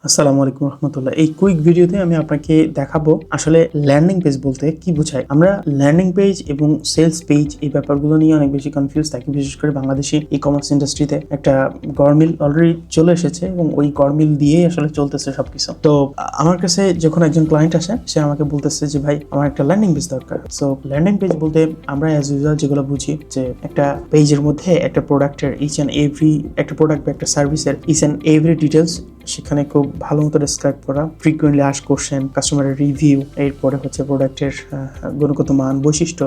আসসালামু আলাইকুম রহমতুল্লাহ। এই কুইক ভিডিওতে আমি আপনাকে দেখাবো আসলে ল্যান্ডিং পেজ বলতে কি বোঝায়। আমরা ল্যান্ডিং পেজ এবং সেলস পেজ এই ব্যাপারগুলো নিয়ে অনেক বেশি কনফিউজ থাকি, বিশেষ করে বাংলাদেশি ই কমার্স ইন্ডাস্ট্রিতে একটা গরমিল অলরেডি চলে এসেছে এবং ওই গরমিল দিয়েই আসলে চলতেছে সবকিছু। তো আমার কাছে যখন একজন ক্লায়েন্ট আসে, সে আমাকে বলতেছে যে ভাই আমার একটা ল্যান্ডিং পেজ দরকার। সো ল্যান্ডিং পেজ বলতে আমরা অ্যাজ ইউজুয়াল যেগুলো বুঝি যে একটা পেজের মধ্যে একটা প্রোডাক্টের ইচ অ্যান্ড এভরি, একটা প্রোডাক্ট বা একটা সার্ভিসের ইচ অ্যান্ড এভরি ডিটেলস সেখানে খুব ভালো মতো ডিসক্রাইব করা, ফ্রিকুয়েন্টলি আস্ক কোশ্চেন, কাস্টমারের রিভিউ, এরপরে হচ্ছে প্রোডাক্টের গুণগত মান, বৈশিষ্ট্য,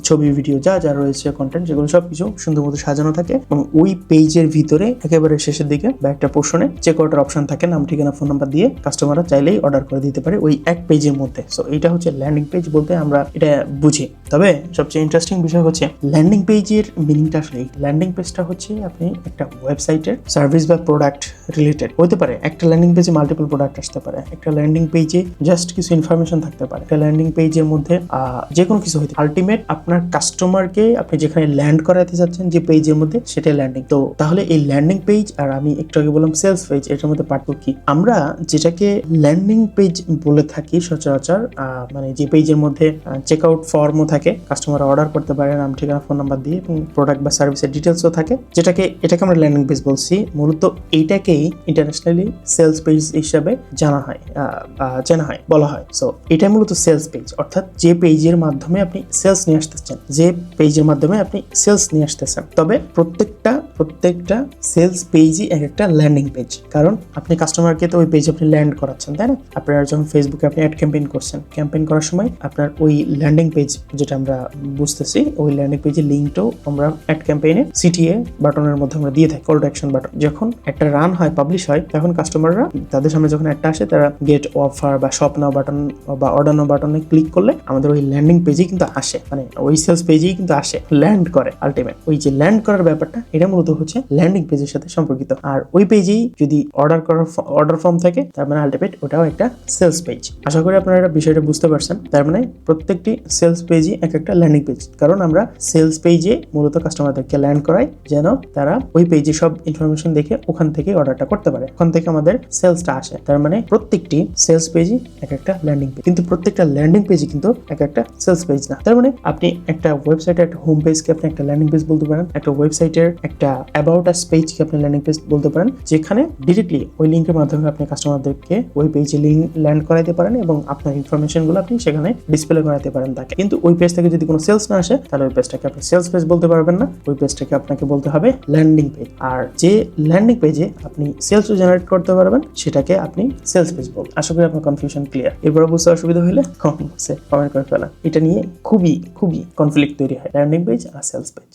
ছবি, ভিডিও যা যা রয়েছে কন্টেন্ট, যেগুলো সবকিছু সুন্দর মতো সাজানো থাকে। এবং ওই পেজের ভিতরে একেবারে শেষের দিকে বা একটা পোর্শনে চেক আউটের অপশন থাকে, নাম, ঠিকানা, ফোন নাম্বার দিয়ে কাস্টমাররা চাইলেই অর্ডার করে দিতে পারে ওই এক পেজের মধ্যে। সো এইটা হচ্ছে ল্যান্ডিং পেজ বলতে আমরা এটা বুঝি। তবে সবচেয়ে ইন্টারেস্টিং বিষয় হচ্ছে ল্যান্ডিং পেজের মিনিংটা আসলে ল্যান্ডিং পেজটা হচ্ছে আপনি একটা ওয়েবসাইটের সার্ভিস বা প্রোডাক্ট রিলেটেড হতে পারে। একটা ল্যান্ডিং পেজে মাল্টিপল প্রোডাক্ট আসতে পারে, একটা ল্যান্ডিং পেজে জাস্ট কিছু ইনফরমেশন থাকতে পারে, একটা ল্যান্ডিং পেজের মধ্যে যে কোনো কিছু হইতে আলটিমেট আপনার কাস্টমারকে আপনি যেখানে ল্যান্ড করাতে যাচ্ছেন যে পেজের মধ্যে, সেটাই ল্যান্ডিং। তো তাহলে এই ল্যান্ডিং পেজ আর আমি একটু আগে বললাম সেলস পেজ, এটার মধ্যে পার্থক্য কি? আমরা যেটাকে ল্যান্ডিং পেজ বলে থাকি সচরাচর, মানে যে পেজের মধ্যে চেক আউট ফর্মও থাকে, কাস্টমার অর্ডার করতে পারে নাম, ঠিকানা, ফোন নাম্বার দিয়ে, এবং প্রোডাক্ট বা সার্ভিসের ডিটেলসও থাকে, এটাকে আমরা ল্যান্ডিং পেজ বলছি। মূলত এইটাকেই ইন্টারন্যাশনালি সেলস পেজ হিসাবে জানা হয়, বলা হয়। সো এটা মূলত সেলস পেজ, অর্থাৎ যে পেজের মাধ্যমে আপনি সেলস নিয়ে আসতেছেন, তবে প্রত্যেকটা সেলস পেজই এক একটা ল্যান্ডিং পেজ, কারণ আপনি কাস্টমারকে তো ওই পেজ আপনি ল্যান্ড করাচ্ছেন, তাই না? আপনারা যখন ফেসবুকে আপনি অ্যাড ক্যাম্পেইন করছেন, ক্যাম্পেইন করার সময় আপনার ওই ল্যান্ডিং পেজ, যেটা আমরা বুঝতেছি, ওই ল্যান্ডিং পেজের লিঙ্কটাও আমরা অ্যাড ক্যাম্পেইনে সিটিএ বাটনের মধ্যে আমরা দিয়ে থাকি, কল টু অ্যাকশন বাটন। যখন একটা রান হয়, পাবলিশ হয়, তখন কাস্টমাররা তাদের সামনে যখন একটা আসে, তারা গেট অফার বা শপ নাও বাটন বা অর্ডার নাও বাটনে ক্লিক করলে আমাদের ওই ল্যান্ডিং পেজেই কিন্তু আসে, মানে ওই সেলস পেজেই কিন্তু আসে, ল্যান্ড করে। আলটিমেট ওই যে ল্যান্ড করার ব্যাপারটা, এটা মূলত হচ্ছে ল্যান্ডিং পেজের সাথে সম্পর্কিত। আর ওই পেজেই যদি অর্ডার ফর্ম থাকে, তার মানে আলটিমেট ওটাও একটা সেলস পেজ। আশা করি আপনারা এটা বিষয়টা বুঝতে পারছেন। তার মানে প্রত্যেকটি সেলস পেজই এক একটা ল্যান্ডিং পেজ, কারণ আমরা সেলস পেজে মূলত কাস্টমারদেরকে ল্যান্ড করাই, যেন তারা ওই পেজে সব ইনফরমেশন দেখে ওখান থেকে অর্ডারটা করতে পারে, ওখান থেকে আমাদের সেলসটা আসে। তার মানে প্রত্যেকটি সেলস পেজই এক একটা ল্যান্ডিং পেজ, কিন্তু প্রত্যেকটা ল্যান্ডিং পেজই কিন্তু এক একটা সেলস পেজ না। তার মানে আপনি একটা ওয়েবসাইটের একটা হোম পেজকে আপনি একটা ল্যান্ডিং পেজ বলতে পারেন, একটা ওয়েবসাইটের একটা অ্যাবাউট আস পেজকে আপনি ল্যান্ডিং পেজ বলতে পারেন, যেখানে ডিরেক্টলি ওই লিঙ্কের মাধ্যমে আপনি কাস্টমারদেরকে ওই পেজে লিঙ্ক ল্যান্ড করাইতে পারেন এবং আপনার ইনফরমেশনগুলো আপনি সেখানে ডিসপ্লে করাতে পারেন তাকে। কিন্তু ওই পেজ থেকে যদি কোনো সেলস না আসে, তাহলে ওই পেজটাকে আপনি সেলস পেজ বলতে পারবেন না, ওই পেজটাকে আপনাকে বলতে হবে ল্যান্ডিং পেজ। আর যে ল্যান্ডিং পেজে আপনি সেলস জেনারেট করতে পারবেন, সেটাকে আপনি সেলস পেজ বলবেন। আশা করি আপনার কনফিউশন ক্লিয়ার। এরপরে বুঝতে অসুবিধা হলে কমেন্ট বক্সে কমেন্ট করে ফেলান। এটা নিয়ে খুবই কনফ্লিক্ট তৈরি হয়, ল্যান্ডিং পেজ আর সেলস পেজ।